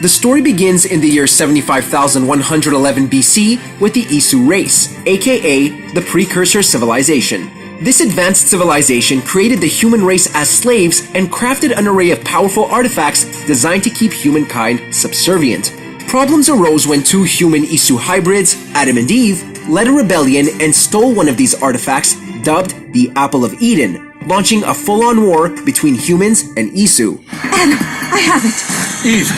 The story begins in the year 75,111 BC with the Isu race, aka the precursor civilization. This advanced civilization created the human race as slaves and crafted an array of powerful artifacts designed to keep humankind subservient. Problems arose when two human Isu hybrids, Adam and Eve, led a rebellion and stole one of these artifacts, dubbed the Apple of Eden, launching a full-on war between humans and Isu. Adam, I have it! Eve!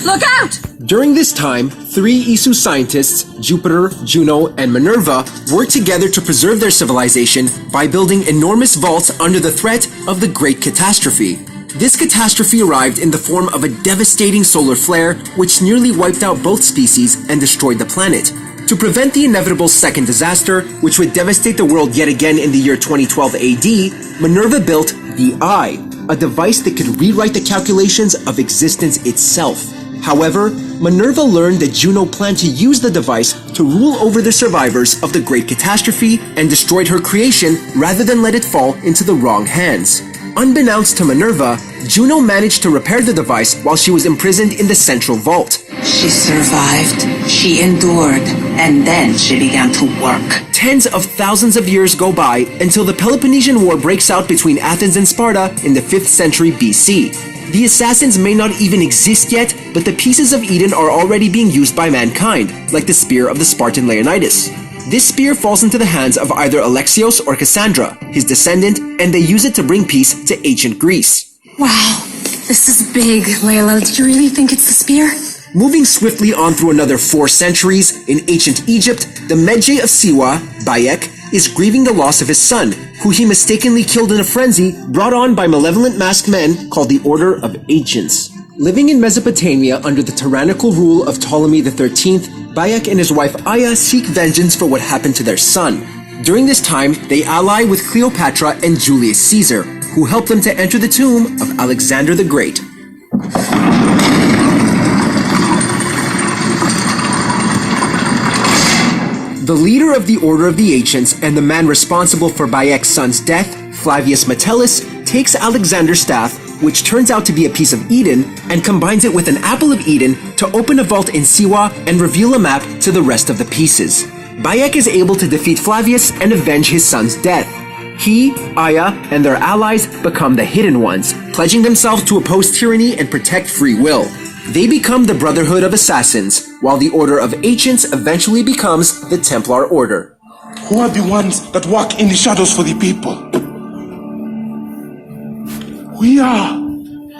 Look out! During this time, three Isu scientists, Jupiter, Juno, and Minerva, worked together to preserve their civilization by building enormous vaults under the threat of the Great Catastrophe. This catastrophe arrived in the form of a devastating solar flare which nearly wiped out both species and destroyed the planet. To prevent the inevitable second disaster, which would devastate the world yet again in the year 2012 AD, Minerva built the Eye, a device that could rewrite the calculations of existence itself. However, Minerva learned that Juno planned to use the device to rule over the survivors of the Great Catastrophe and destroyed her creation rather than let it fall into the wrong hands. Unbeknownst to Minerva, Juno managed to repair the device while she was imprisoned in the central vault. She survived, she endured, and then she began to work. Tens of thousands of years go by until the Peloponnesian War breaks out between Athens and Sparta in the 5th century BC. The assassins may not even exist yet, but the pieces of Eden are already being used by mankind, like the spear of the Spartan Leonidas. This spear falls into the hands of either Alexios or Cassandra, his descendant, and they use it to bring peace to ancient Greece. Wow, this is big, Layla. Do you really think it's the spear? Moving swiftly on through another 4 centuries, in ancient Egypt, the Medjay of Siwa, Bayek, is grieving the loss of his son, who he mistakenly killed in a frenzy brought on by malevolent masked men called the Order of Ancients. Living in Mesopotamia under the tyrannical rule of Ptolemy XIII, Bayek and his wife Aya seek vengeance for what happened to their son. During this time, they ally with Cleopatra and Julius Caesar, who help them to enter the tomb of Alexander the Great. The leader of the Order of the Ancients and the man responsible for Bayek's son's death, Flavius Metellus, takes Alexander's staff, which turns out to be a piece of Eden, and combines it with an Apple of Eden to open a vault in Siwa and reveal a map to the rest of the pieces. Bayek is able to defeat Flavius and avenge his son's death. He, Aya, and their allies become the Hidden Ones, pledging themselves to oppose tyranny and protect free will. They become the Brotherhood of Assassins, while the Order of Ancients eventually becomes the Templar Order. Who are the ones that walk in the shadows for the people? We are.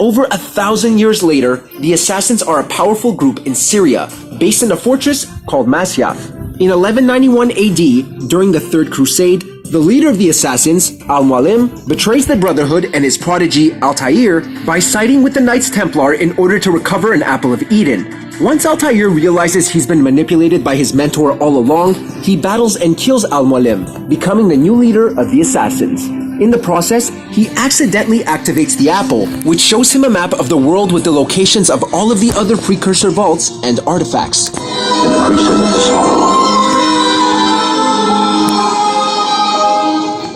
Over 1,000 years later, the Assassins are a powerful group in Syria, based in a fortress called Masyaf. In 1191 AD, during the Third Crusade, the leader of the Assassins, Al-Mualim, betrays the Brotherhood and his prodigy, Altair, by siding with the Knights Templar in order to recover an Apple of Eden. Once Altair realizes he's been manipulated by his mentor all along, he battles and kills Al-Mualim, becoming the new leader of the Assassins. In the process, he accidentally activates the Apple, which shows him a map of the world with the locations of all of the other precursor vaults and artifacts.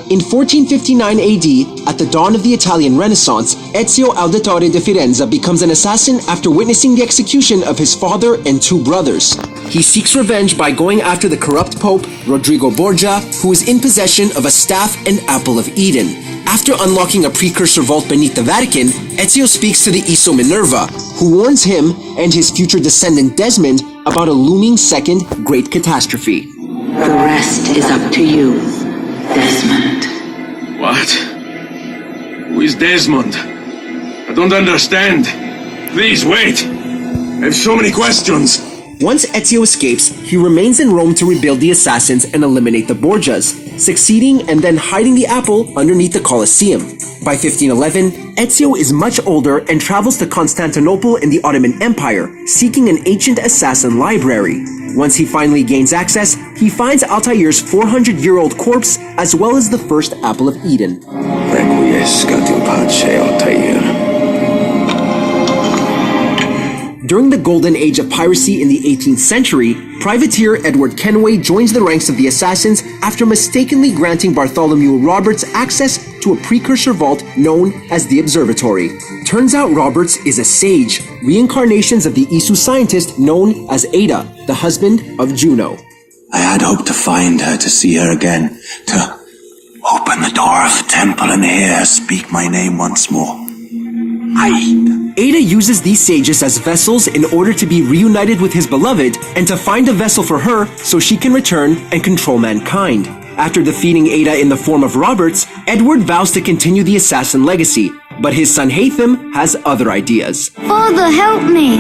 In 1459 AD, at the dawn of the Italian Renaissance, Ezio Auditore de Firenze becomes an assassin after witnessing the execution of his father and 2 brothers. He seeks revenge by going after the corrupt Pope, Rodrigo Borgia, who is in possession of a staff and Apple of Eden. After unlocking a precursor vault beneath the Vatican, Ezio speaks to the Iso Minerva, who warns him and his future descendant Desmond about a looming second great catastrophe. The rest is up to you, Desmond. What? Who is Desmond? I don't understand. Please, wait. I have so many questions. Once Ezio escapes, he remains in Rome to rebuild the Assassins and eliminate the Borgias, succeeding and then hiding the Apple underneath the Colosseum. By 1511, Ezio is much older and travels to Constantinople in the Ottoman Empire, seeking an ancient assassin library. Once he finally gains access, he finds Altair's 400-year-old corpse as well as the first Apple of Eden. Requiescat in pace, Altair. During the golden age of piracy in the 18th century, privateer Edward Kenway joins the ranks of the assassins after mistakenly granting Bartholomew Roberts access to a precursor vault known as the Observatory. Turns out Roberts is a sage, reincarnations of the Isu scientist known as Ada, the husband of Juno. I had hoped to find her, to see her again, to open the door of the temple and hear her speak my name once more. Ada uses these sages as vessels in order to be reunited with his beloved and to find a vessel for her so she can return and control mankind. After defeating Ada in the form of Roberts, Edward vows to continue the assassin legacy, but his son Haytham has other ideas. Father, help me!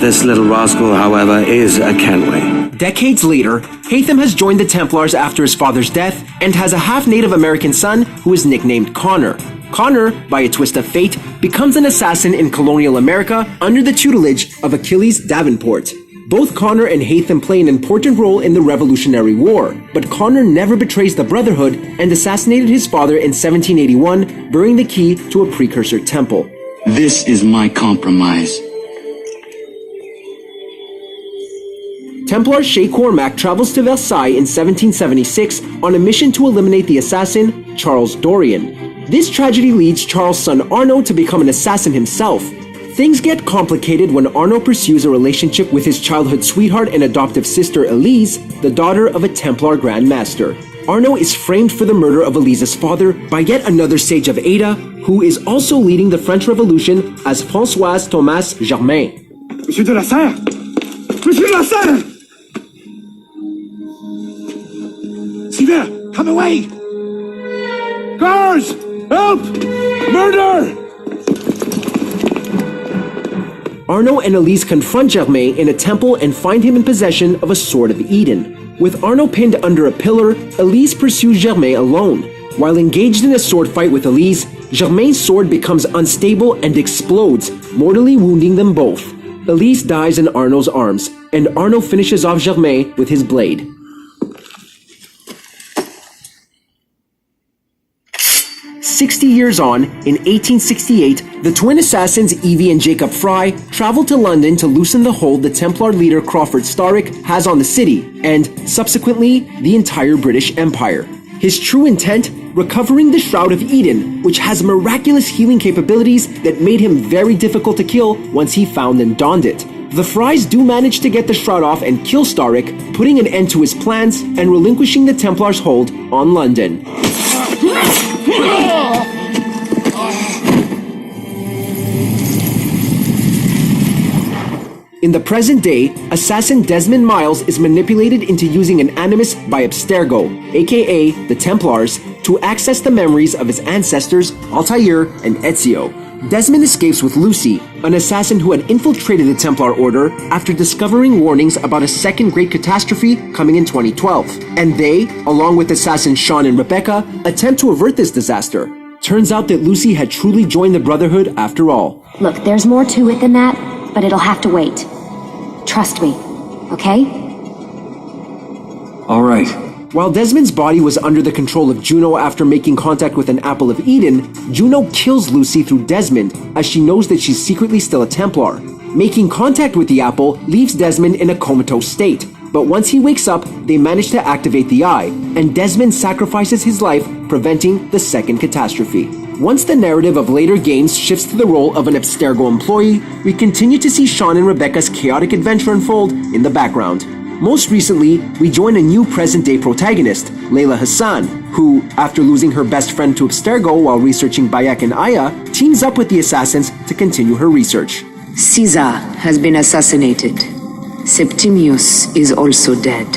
This little rascal, however, is a Kenway. Decades later, Haytham has joined the Templars after his father's death and has a half-Native American son who is nicknamed Connor. Connor, by a twist of fate, becomes an assassin in colonial America under the tutelage of Achilles Davenport. Both Connor and Haytham play an important role in the Revolutionary War, but Connor never betrays the Brotherhood and assassinated his father in 1781, burying the key to a precursor temple. This is my compromise. Templar Shay Cormac travels to Versailles in 1776 on a mission to eliminate the assassin, Charles Dorian. This tragedy leads Charles' son Arno to become an assassin himself. Things get complicated when Arno pursues a relationship with his childhood sweetheart and adoptive sister Elise, the daughter of a Templar Grand Master. Arno is framed for the murder of Elise's father by yet another sage of Ada, who is also leading the French Revolution as François Thomas Germain. Monsieur de la Serre! Monsieur de la Serre! See there! Come away! Guards! Help! Murder! Arno and Elise confront Germain in a temple and find him in possession of a Sword of Eden. With Arno pinned under a pillar, Elise pursues Germain alone. While engaged in a sword fight with Elise, Germain's sword becomes unstable and explodes, mortally wounding them both. Elise dies in Arno's arms, and Arno finishes off Germain with his blade. 60 years on, in 1868, the twin assassins Evie and Jacob Fry travel to London to loosen the hold the Templar leader Crawford Starrick has on the city, and, subsequently, the entire British Empire. His true intent? Recovering the Shroud of Eden, which has miraculous healing capabilities that made him very difficult to kill once he found and donned it. The Frys do manage to get the Shroud off and kill Starrick, putting an end to his plans and relinquishing the Templars' hold on London. In the present day, assassin Desmond Miles is manipulated into using an animus by Abstergo, aka the Templars, to access the memories of his ancestors Altair and Ezio. Desmond escapes with Lucy, an assassin who had infiltrated the Templar Order after discovering warnings about a second great catastrophe coming in 2012. And they, along with assassins Sean and Rebecca, attempt to avert this disaster. Turns out that Lucy had truly joined the Brotherhood after all. Look, there's more to it than that, but it'll have to wait. Trust me, okay? All right. While Desmond's body was under the control of Juno after making contact with an Apple of Eden, Juno kills Lucy through Desmond, as she knows that she's secretly still a Templar. Making contact with the Apple leaves Desmond in a comatose state, but once he wakes up, they manage to activate the Eye, and Desmond sacrifices his life, preventing the second catastrophe. Once the narrative of later games shifts to the role of an Abstergo employee, we continue to see Sean and Rebecca's chaotic adventure unfold in the background. Most recently, we join a new present-day protagonist, Layla Hassan, who, after losing her best friend to Abstergo while researching Bayek and Aya, teams up with the assassins to continue her research. Caesar has been assassinated. Septimius is also dead.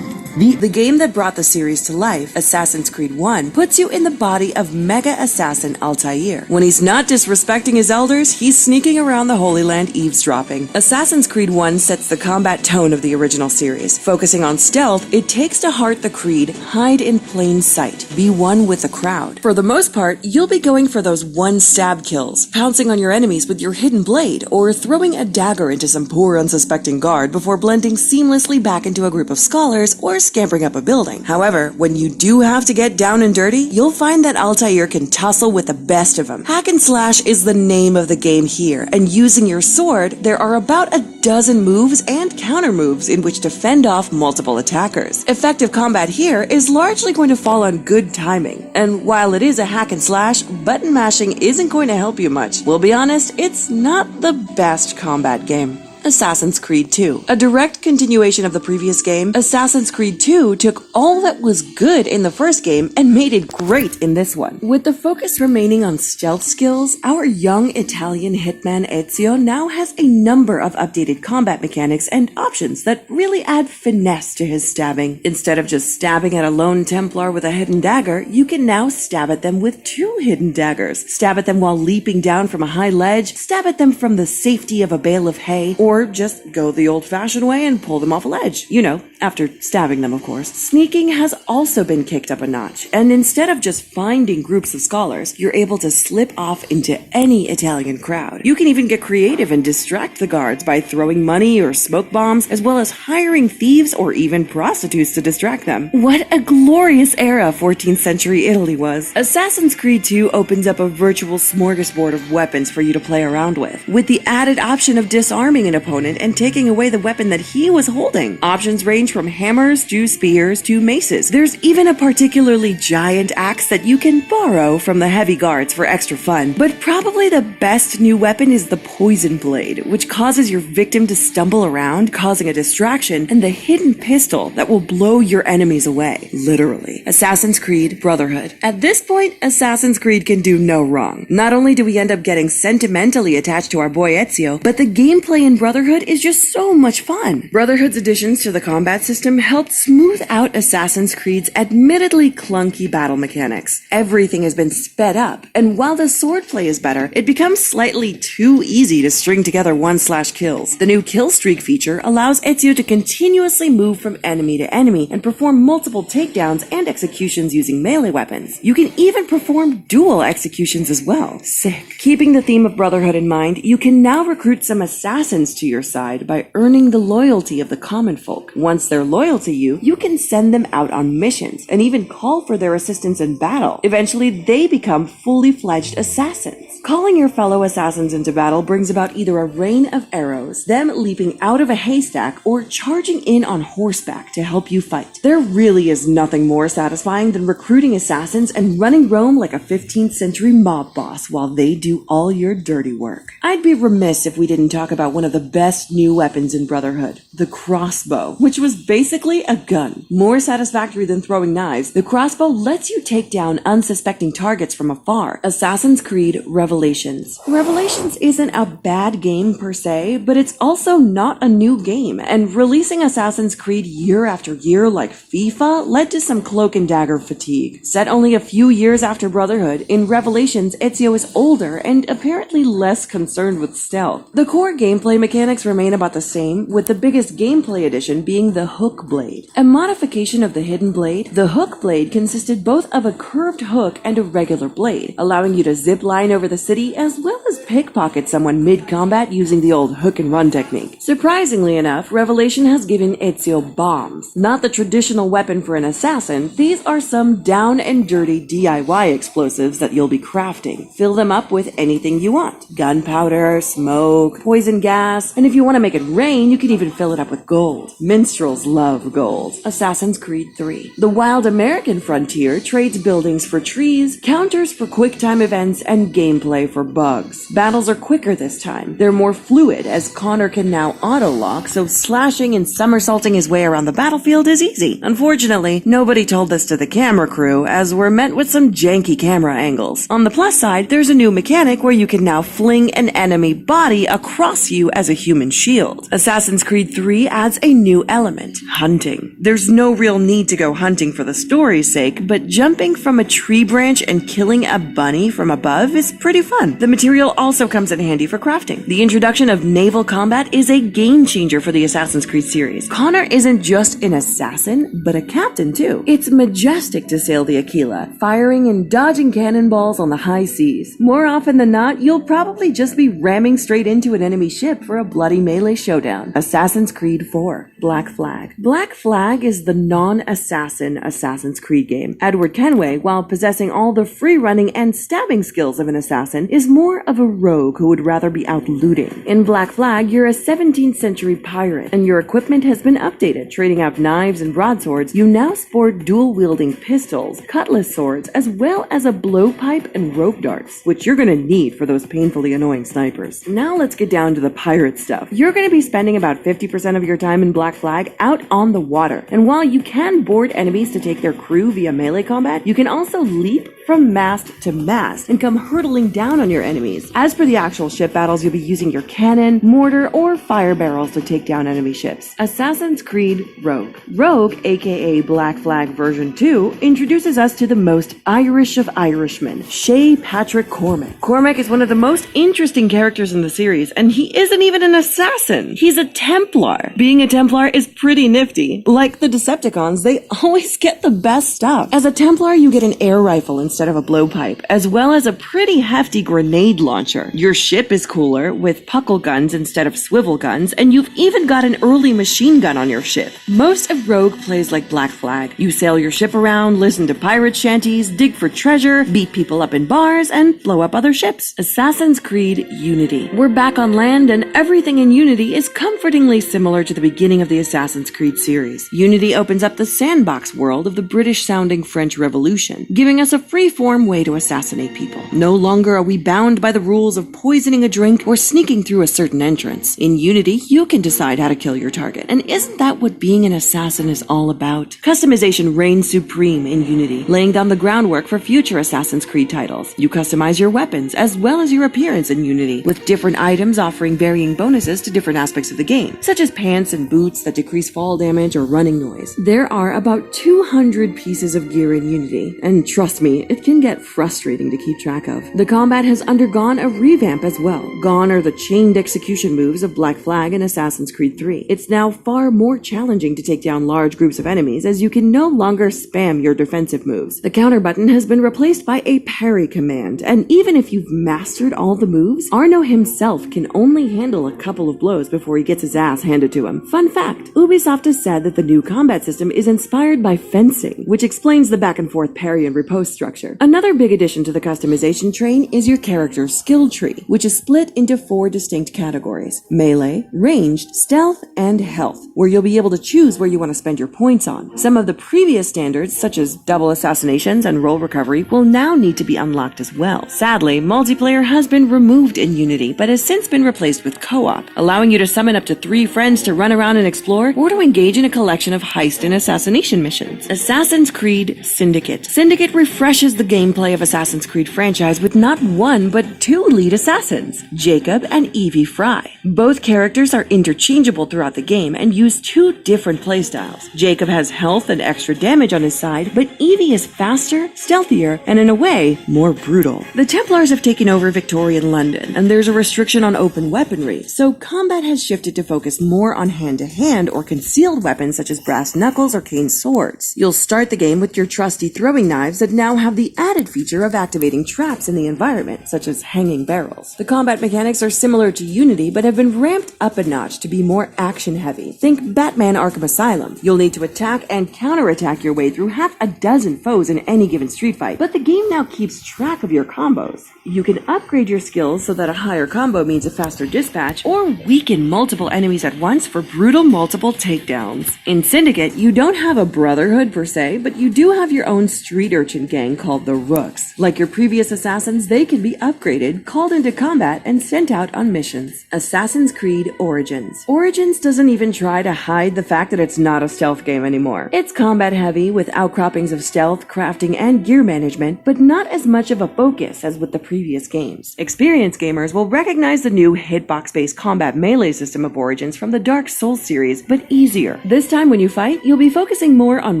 The game that brought the series to life, Assassin's Creed 1, puts you in the body of mega assassin Altair. When he's not disrespecting his elders, he's sneaking around the Holy Land eavesdropping. Assassin's Creed 1 sets the combat tone of the original series. Focusing on stealth, it takes to heart the creed, hide in plain sight, be one with the crowd. For the most part, you'll be going for those one-stab kills, pouncing on your enemies with your hidden blade, or throwing a dagger into some poor unsuspecting guard before blending seamlessly back into a group of scholars or scampering up a building. However, when you do have to get down and dirty, you'll find that Altair can tussle with the best of them. Hack and slash is the name of the game here, and using your sword, there are about a dozen moves and counter moves in which to fend off multiple attackers. Effective combat here is largely going to fall on good timing, and while it is a hack and slash, button mashing isn't going to help you much. We'll be honest, it's not the best combat game. Assassin's Creed 2. A direct continuation of the previous game, Assassin's Creed 2 took all that was good in the first game and made it great in this one. With the focus remaining on stealth skills, our young Italian hitman Ezio now has a number of updated combat mechanics and options that really add finesse to his stabbing. Instead of just stabbing at a lone Templar with a hidden dagger, you can now stab at them with 2 hidden daggers. Stab at them while leaping down from a high ledge, stab at them from the safety of a bale of hay, or just go the old-fashioned way and pull them off a ledge. You know, after stabbing them, of course. Sneaking has also been kicked up a notch, and instead of just finding groups of scholars, you're able to slip off into any Italian crowd. You can even get creative and distract the guards by throwing money or smoke bombs, as well as hiring thieves or even prostitutes to distract them. What a glorious era 14th century Italy was. Assassin's Creed 2 opens up a virtual smorgasbord of weapons for you to play around with the added option of disarming an opponent and taking away the weapon that he was holding. Options range from hammers to spears to maces. There's even a particularly giant axe that you can borrow from the heavy guards for extra fun. But probably the best new weapon is the poison blade, which causes your victim to stumble around, causing a distraction, and the hidden pistol that will blow your enemies away. Literally. Assassin's Creed Brotherhood. At this point, Assassin's Creed can do no wrong. Not only do we end up getting sentimentally attached to our boy Ezio, but the gameplay in Brotherhood is just so much fun. Brotherhood's additions to the combat system helped smooth out Assassin's Creed's admittedly clunky battle mechanics. Everything has been sped up, and while the swordplay is better, it becomes slightly too easy to string together one-slash kills. The new kill streak feature allows Ezio to continuously move from enemy to enemy and perform multiple takedowns and executions using melee weapons. You can even perform dual executions as well. Sick. Keeping the theme of Brotherhood in mind, you can now recruit some assassins to your side by earning the loyalty of the common folk. Once they're loyal to you, you can send them out on missions and even call for their assistance in battle. Eventually, they become fully fledged assassins. Calling your fellow assassins into battle brings about either a rain of arrows, them leaping out of a haystack, or charging in on horseback to help you fight. There really is nothing more satisfying than recruiting assassins and running Rome like a 15th century mob boss while they do all your dirty work. I'd be remiss if we didn't talk about one of the best new weapons in Brotherhood, the crossbow, which was basically a gun. More satisfactory than throwing knives, the crossbow lets you take down unsuspecting targets from afar. Assassin's Creed Revelations. Revelations isn't a bad game per se, but it's also not a new game, and releasing Assassin's Creed year after year like FIFA led to some cloak and dagger fatigue. Set only a few years after Brotherhood, in Revelations, Ezio is older and apparently less concerned with stealth. The core gameplay mechanics remain about the same, with the biggest gameplay addition being the hook blade. A modification of the hidden blade, the hook blade consisted both of a curved hook and a regular blade, allowing you to zip line over the city as well as pickpocket someone mid-combat using the old hook and run technique. Surprisingly enough, Revelation has given Ezio bombs. Not the traditional weapon for an assassin, these are some down and dirty DIY explosives that you'll be crafting. Fill them up with anything you want. Gunpowder, smoke, poison gas, and if you want to make it rain, you can even fill it up with gold. Minstrels love gold. Assassin's Creed 3. The wild American frontier trades buildings for trees, counters for quick time events, and gameplay for bugs. Battles are quicker this time. They're more fluid, as Connor can now auto-lock, so slashing and somersaulting his way around the battlefield is easy. Unfortunately, nobody told this to the camera crew, as we're met with some janky camera angles. On the plus side, there's a new mechanic where you can now fling an enemy body across you as a human shield. Assassin's Creed 3 adds a new element, hunting. There's no real need to go hunting for the story's sake, but jumping from a tree branch and killing a bunny from above is pretty pretty fun. The material also comes in handy for crafting. The introduction of naval combat is a game changer for the Assassin's Creed series. Connor isn't just an assassin, but a captain too. It's majestic to sail the Aquila, firing and dodging cannonballs on the high seas. More often than not, you'll probably just be ramming straight into an enemy ship for a bloody melee showdown. Assassin's Creed 4, Black Flag. Black Flag is the non-assassin Assassin's Creed game. Edward Kenway, while possessing all the free-running and stabbing skills of an assassin, is more of a rogue who would rather be out looting. In Black Flag, you're a 17th century pirate, and your equipment has been updated. Trading out knives and broadswords, you now sport dual-wielding pistols, cutlass swords, as well as a blowpipe and rope darts, which you're gonna need for those painfully annoying snipers. Now let's get down to the pirate stuff. You're gonna be spending about 50% of your time in Black Flag out on the water, and while you can board enemies to take their crew via melee combat, you can also leap from mast to mast and come hurtling down on your enemies. As for the actual ship battles, you'll be using your cannon, mortar, or fire barrels to take down enemy ships. Assassin's Creed Rogue. Rogue, aka Black Flag version 2, introduces us to the most Irish of Irishmen, Shay Patrick Cormac. Cormac is one of the most interesting characters in the series, and he isn't even an assassin. He's a Templar. Being a Templar is pretty nifty. Like the Decepticons, they always get the best stuff. As a Templar, you get an air rifle instead of a blowpipe, as well as a pretty hefty grenade launcher. Your ship is cooler, with puckle guns instead of swivel guns, and you've even got an early machine gun on your ship. Most of Rogue plays like Black Flag. You sail your ship around, listen to pirate shanties, dig for treasure, beat people up in bars, and blow up other ships. Assassin's Creed Unity. We're back on land, and everything in Unity is comfortingly similar to the beginning of the Assassin's Creed series. Unity opens up the sandbox world of the British-sounding French Revolution, giving us a free-form way to assassinate people. No longer are we bound by the rules of poisoning a drink or sneaking through a certain entrance. In Unity, you can decide how to kill your target, and isn't that what being an assassin is all about? Customization reigns supreme in Unity, laying down the groundwork for future Assassin's Creed titles. You customize your weapons as well as your appearance in Unity, with different items offering varying bonuses to different aspects of the game, such as pants and boots that decrease fall damage or running noise. There are about 200 pieces of gear in Unity, and trust me, it can get frustrating to keep track of. The combat has undergone a revamp as well. Gone are the chained execution moves of Black Flag and Assassin's Creed 3. It's now far more challenging to take down large groups of enemies, as you can no longer spam your defensive moves. The counter button has been replaced by a parry command, and even if you've mastered all the moves, Arno himself can only handle a couple of blows before he gets his ass handed to him. Fun fact, Ubisoft has said that the new combat system is inspired by fencing, which explains the back and forth parry and riposte structure. Another big addition to the customization train is your character's skill tree, which is split into 4 distinct categories: melee, ranged, stealth, and health, where you'll be able to choose where you want to spend your points on. Some of the previous standards, such as double assassinations and roll recovery, will now need to be unlocked as well. Sadly, multiplayer has been removed in Unity, but has since been replaced with co-op, allowing you to summon up to 3 friends to run around and explore, or to engage in a collection of heist and assassination missions. Assassin's Creed Syndicate. Syndicate refreshes the gameplay of Assassin's Creed franchise with not one but 2 lead assassins, Jacob and Evie Fry. Both characters are interchangeable throughout the game and use 2 different playstyles. Jacob has health and extra damage on his side, but Evie is faster, stealthier, and in a way, more brutal. The Templars have taken over Victorian London, and there's a restriction on open weaponry, so combat has shifted to focus more on hand-to-hand or concealed weapons such as brass knuckles or cane swords. You'll start the game with your trusty throwing knives that now have the added feature of activating traps in the environment, such as hanging barrels. The combat mechanics are similar to Unity, but have been ramped up a notch to be more action-heavy. Think Batman Arkham Asylum. You'll need to attack and counterattack your way through half a dozen foes in any given street fight, but the game now keeps track of your combos. You can upgrade your skills so that a higher combo means a faster dispatch, or weaken multiple enemies at once for brutal multiple takedowns. In Syndicate, you don't have a brotherhood per se, but you do have your own street urchin gang called the Rooks. Like your previous assassins, they can be upgraded, called into combat, and sent out on missions. Assassin's Creed Origins. Origins doesn't even try to hide the fact that it's not a stealth game anymore. It's combat heavy with outcroppings of stealth, crafting, and gear management, but not as much of a focus as with the previous games. Experienced gamers will recognize the new hitbox-based combat melee system of Origins from the Dark Souls series, but easier. This time when you fight, you'll be focusing more on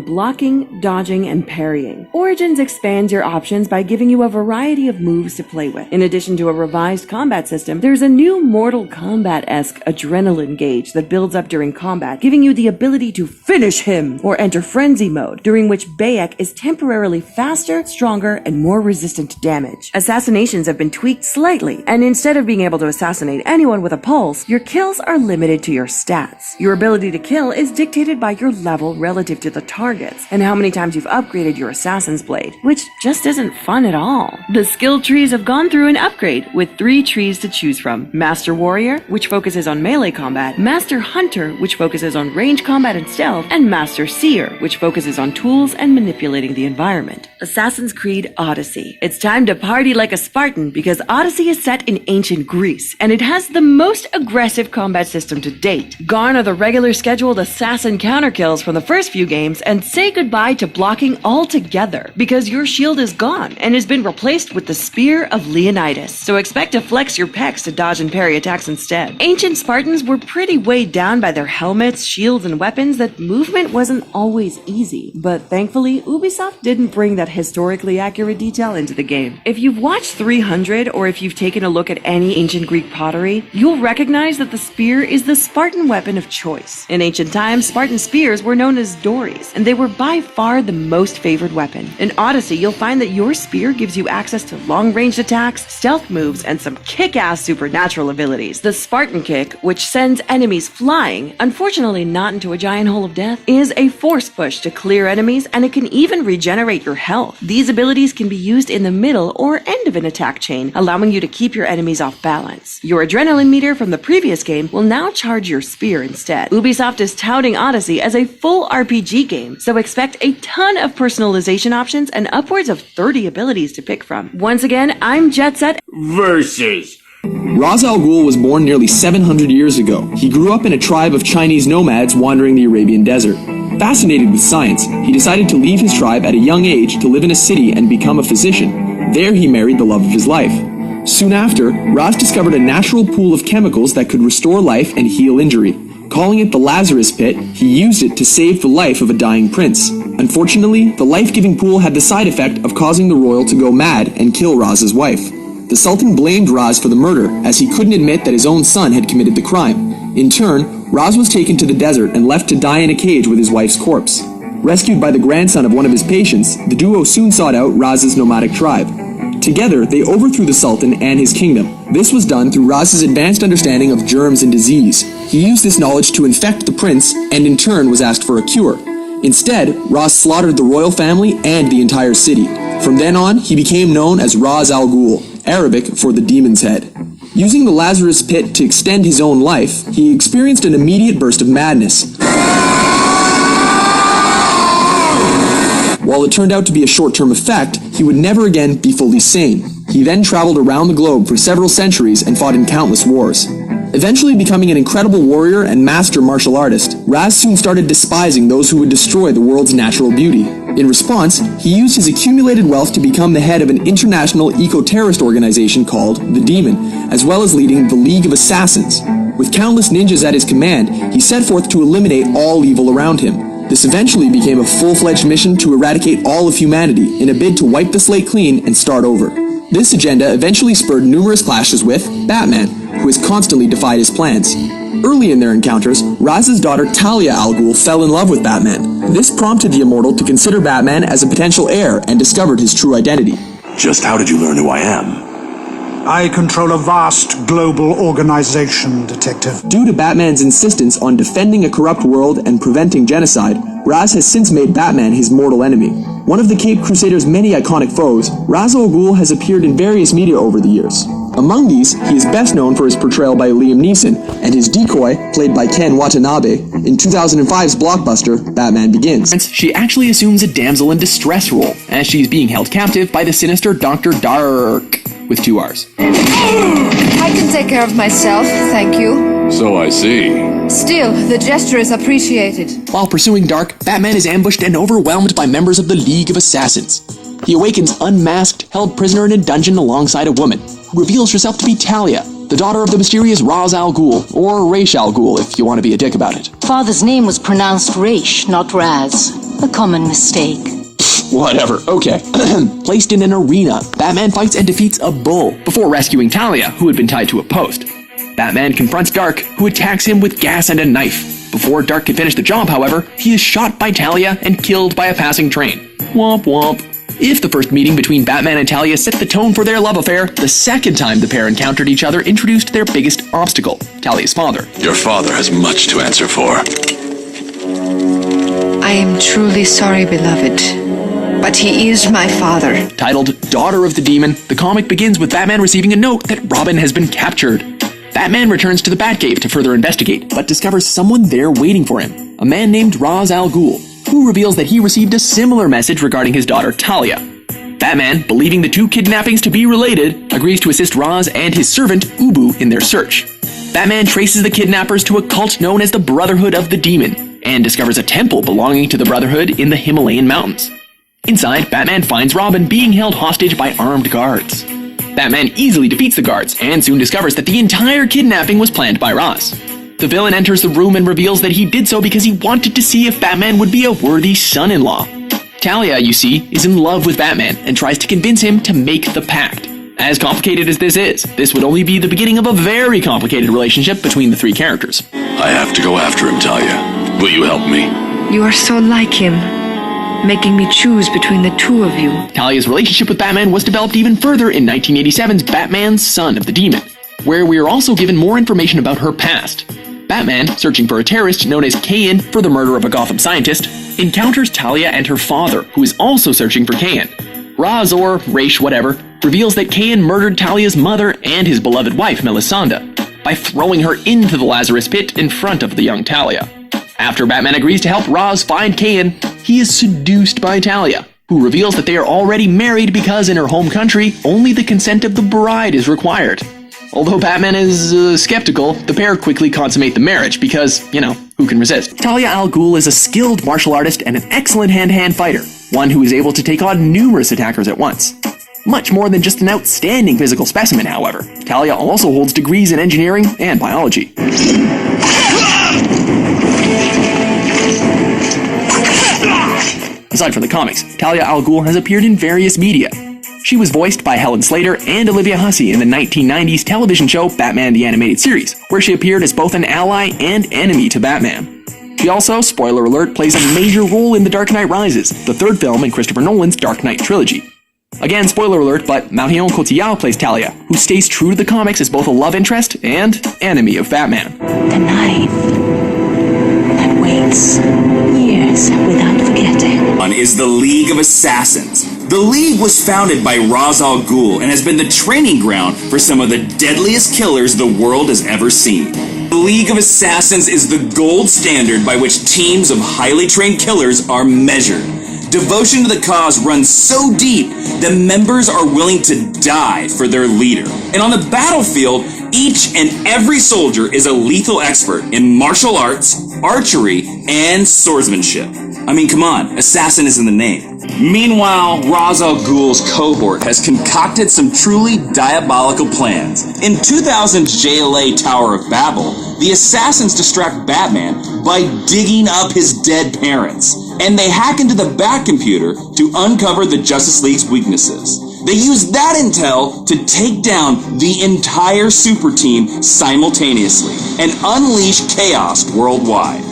blocking, dodging, and parrying. Origins expands your options by giving you a variety of moves moves to play with. In addition to a revised combat system, there's a new Mortal Kombat-esque adrenaline gauge that builds up during combat, giving you the ability to finish him or enter frenzy mode, during which Bayek is temporarily faster, stronger, and more resistant to damage. Assassinations have been tweaked slightly, and instead of being able to assassinate anyone with a pulse, your kills are limited to your stats. Your ability to kill is dictated by your level relative to the targets, and how many times you've upgraded your assassin's blade, which just isn't fun at all. The skill trees have gone through an upgrade, with 3 trees to choose from: Master Warrior, which focuses on melee combat; Master Hunter, which focuses on range combat and stealth; and Master Seer, which focuses on tools and manipulating the environment. Assassin's Creed Odyssey. It's time to party like a Spartan, because Odyssey is set in ancient Greece, and it has the most aggressive combat system to date. Gone are the regular scheduled assassin counterkills from the first few games, and say goodbye to blocking altogether, because your shield is gone and has been replaced with the Spear of Leonidas. So expect to flex your pecs to dodge and parry attacks instead. Ancient Spartans were pretty weighed down by their helmets, shields, and weapons that movement wasn't always easy, but thankfully Ubisoft didn't bring that historically accurate detail into the game. If you've watched 300, or if you've taken a look at any ancient Greek pottery, you'll recognize that the spear is the Spartan weapon of choice. In ancient times, Spartan spears were known as dories, and they were by far the most favored weapon. In Odyssey, you'll find that your spear gives you access to long-range attacks, stealth moves, and some kick-ass supernatural abilities. The Spartan Kick, which sends enemies flying, unfortunately not into a giant hole of death, is a force push to clear enemies, and it can even regenerate your health. These abilities can be used in the middle or end of an attack chain, allowing you to keep your enemies off balance. Your adrenaline meter from the previous game will now charge your spear instead. Ubisoft is touting Odyssey as a full RPG game, so expect a ton of personalization options and upwards of 30 abilities to pick from. Once again, I'm Jet Set Versus. Ra's al Ghul was born nearly 700 years ago. He grew up in a tribe of Chinese nomads wandering the Arabian desert. Fascinated with science, he decided to leave his tribe at a young age to live in a city and become a physician. There he married the love of his life. Soon after, Ra's discovered a natural pool of chemicals that could restore life and heal injury. Calling it the Lazarus Pit, he used it to save the life of a dying prince. Unfortunately, the life-giving pool had the side effect of causing the royal to go mad and kill Raz's wife. The Sultan blamed Raz for the murder, as he couldn't admit that his own son had committed the crime. In turn, Raz was taken to the desert and left to die in a cage with his wife's corpse. Rescued by the grandson of one of his patients, the duo soon sought out Raz's nomadic tribe. Together, they overthrew the Sultan and his kingdom. This was done through Raz's advanced understanding of germs and disease. He used this knowledge to infect the prince, and in turn was asked for a cure. Instead, Raz slaughtered the royal family and the entire city. From then on, he became known as Ra's al Ghul, Arabic for the demon's head. Using the Lazarus Pit to extend his own life, he experienced an immediate burst of madness. While it turned out to be a short-term effect, he would never again be fully sane. He then traveled around the globe for several centuries and fought in countless wars. Eventually becoming an incredible warrior and master martial artist, Raz soon started despising those who would destroy the world's natural beauty. In response, he used his accumulated wealth to become the head of an international eco-terrorist organization called The Demon, as well as leading the League of Assassins. With countless ninjas at his command, he set forth to eliminate all evil around him. This eventually became a full-fledged mission to eradicate all of humanity in a bid to wipe the slate clean and start over. This agenda eventually spurred numerous clashes with Batman, who has constantly defied his plans. Early in their encounters, Raz's daughter Talia al Ghul fell in love with Batman. This prompted the Immortal to consider Batman as a potential heir and discovered his true identity. Just how did you learn who I am? I control a vast global organization, Detective. Due to Batman's insistence on defending a corrupt world and preventing genocide, Raz has since made Batman his mortal enemy. One of the Caped Crusader's many iconic foes, Ra's al Ghul has appeared in various media over the years. Among these, he is best known for his portrayal by Liam Neeson and his decoy, played by Ken Watanabe, in 2005's blockbuster, Batman Begins. She actually assumes a damsel in distress role, as she's being held captive by the sinister Dr. Dark, with 2 R's. I can take care of myself, thank you. So I see. Still, the gesture is appreciated. While pursuing Dark, Batman is ambushed and overwhelmed by members of the League of Assassins. He awakens unmasked, held prisoner in a dungeon alongside a woman, who reveals herself to be Talia, the daughter of the mysterious Ra's al Ghul, or Ra's al Ghul if you want to be a dick about it. Father's name was pronounced Raish, not Raz. A common mistake. Whatever, okay. Placed in an arena, Batman fights and defeats a bull before rescuing Talia, who had been tied to a post. Batman confronts Dark, who attacks him with gas and a knife. Before Dark can finish the job, however, he is shot by Talia and killed by a passing train. Womp womp. If the first meeting between Batman and Talia set the tone for their love affair, the second time the pair encountered each other introduced their biggest obstacle, Talia's father. Your father has much to answer for. I am truly sorry, beloved, but he is my father. Titled Daughter of the Demon, the comic begins with Batman receiving a note that Robin has been captured. Batman returns to the Batcave to further investigate, but discovers someone there waiting for him, a man named Ra's al Ghul, who reveals that he received a similar message regarding his daughter Talia. Batman, believing the two kidnappings to be related, agrees to assist Ra's and his servant Ubu in their search. Batman traces the kidnappers to a cult known as the Brotherhood of the Demon, and discovers a temple belonging to the Brotherhood in the Himalayan mountains. Inside, Batman finds Robin being held hostage by armed guards. Batman easily defeats the guards, and soon discovers that the entire kidnapping was planned by Ra's. The villain enters the room and reveals that he did so because he wanted to see if Batman would be a worthy son-in-law. Talia, you see, is in love with Batman and tries to convince him to make the pact. As complicated as this is, this would only be the beginning of a very complicated relationship between the three characters. I have to go after him, Talia. Will you help me? You are so like him, making me choose between the two of you. Talia's relationship with Batman was developed even further in 1987's Batman Son of the Demon, where we are also given more information about her past. Batman, searching for a terrorist known as Kayan for the murder of a Gotham scientist, encounters Talia and her father, who is also searching for Kayan. Ra's, or Raish whatever, reveals that Kayan murdered Talia's mother and his beloved wife, Melisande, by throwing her into the Lazarus Pit in front of the young Talia. After Batman agrees to help Ra's find Kayan, he is seduced by Talia, who reveals that they are already married because in her home country, only the consent of the bride is required. Although Batman is skeptical, the pair quickly consummate the marriage because, who can resist? Talia al Ghul is a skilled martial artist and an excellent hand-to-hand fighter, one who is able to take on numerous attackers at once. Much more than just an outstanding physical specimen, however, Talia also holds degrees in engineering and biology. Aside from the comics, Talia al Ghul has appeared in various media. She was voiced by Helen Slater and Olivia Hussey in the 1990s television show Batman the Animated Series, where she appeared as both an ally and enemy to Batman. She also, spoiler alert, plays a major role in The Dark Knight Rises, the third film in Christopher Nolan's Dark Knight trilogy. Again, spoiler alert, but Marion Cotillard plays Talia, who stays true to the comics as both a love interest and enemy of Batman. The knife that waits years without forgetting. One is the League of Assassins. The League was founded by Ra's al Ghul and has been the training ground for some of the deadliest killers the world has ever seen. The League of Assassins is the gold standard by which teams of highly trained killers are measured. Devotion to the cause runs so deep that members are willing to die for their leader. And on the battlefield, each and every soldier is a lethal expert in martial arts, archery, and swordsmanship. I mean, come on, assassin is in the name. Meanwhile, Ra's al Ghul's cohort has concocted some truly diabolical plans. In 2000's JLA Tower of Babel, the assassins distract Batman by digging up his dead parents, and they hack into the Batcomputer to uncover the Justice League's weaknesses. They use that intel to take down the entire super team simultaneously and unleash chaos worldwide.